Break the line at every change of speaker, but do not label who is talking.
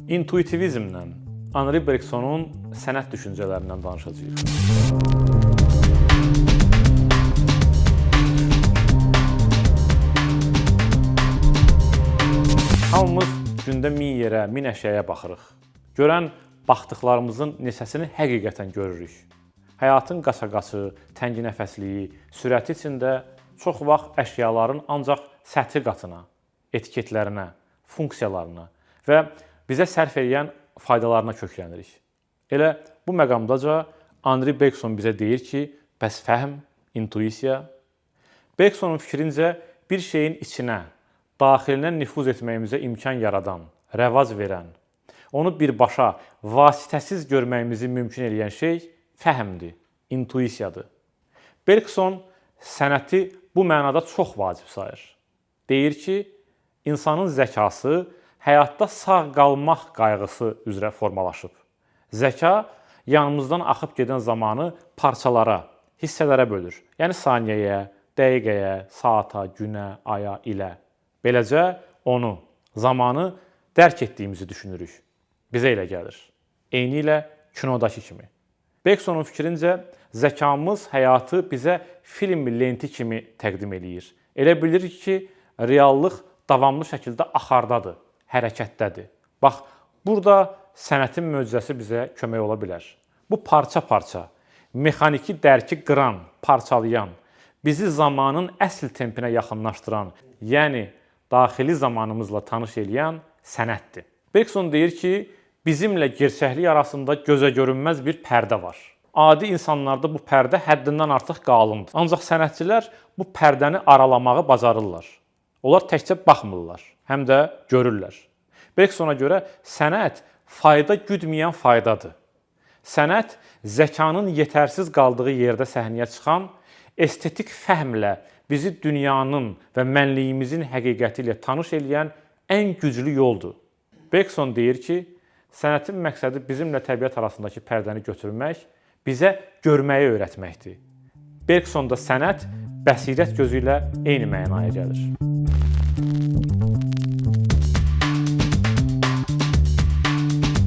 İntuitivizmlə Henri Bergsonun sənət düşüncələrindən danışacağıq. Hamımız gündə 1000 yerə, 1000 əşyaya baxırıq. Görən baxdıqlarımızın neçəsini həqiqətən görürük. Həyatın qaça-qaçı, tənginəfəsliyi, sürəti içində çox vaxt əşyaların ancaq səthi qatına, etiketlərinə, funksiyalarına və bizə sərf edən faydalarına köklənirik. Elə bu məqamdaca Henri Bergson bizə deyir ki, bəs fəhm, intuisiya? Bergsonun fikrincə bir şeyin içinə, daxilinə nüfuz etməyimizə imkan yaradan, rəvac verən, onu birbaşa, vasitəsiz görməyimizi mümkün edən şey fəhmdir, intuisiyadır. Bergson sənəti bu mənada çox vacib sayır. Deyir ki, insanın zəkası həyatda sağ qalmaq qayğısı üzrə formalaşıb. Zəka yanımızdan axıb gedən zamanı parçalara, hissələrə bölür. Yəni saniyəyə, dəqiqəyə, saata, günə, aya, ilə. Beləcə onu, zamanı dərk etdiyimizi düşünürük. Bizə elə gəlir. Eynilə kinodakı kimi. Bergsonun fikrincə zəkamız həyatı bizə film lenti kimi təqdim eləyir. Elə bilirik ki, reallıq davamlı şəkildə axardadır, hərəkətdədir. Bax, burada sənətin möcüzəsi bizə kömək ola bilər. Bu parça-parça, mexaniki dərki qıran, parçalayan, bizi zamanın əsl tempinə yaxınlaşdıran, yəni daxili zamanımızla tanış eləyən sənətdir. Bergson deyir ki, bizimlə gerçəklik arasında gözə görünməz bir pərdə var. Adi insanlarda bu pərdə həddindən artıq qalındır. Ancaq sənətçilər bu pərdəni aralamağı bacarırlar. Onlar təkcə baxmırlar, həm də görürlər. Bergsona görə sənət fayda güdməyən faydadır. Sənət zəkanın yetərsiz qaldığı yerdə səhnəyə çıxan, estetik fəhmlə bizi dünyanın və mənliyimizin həqiqəti ilə tanış eləyən ən güclü yoldur. Bergson deyir ki, sənətin məqsədi bizimlə təbiət arasındakı pərdəni götürmək, bizə görməyi öyrətməkdir. Bergsonda sənət bəsirət gözü ilə eyni mənaya gəlir.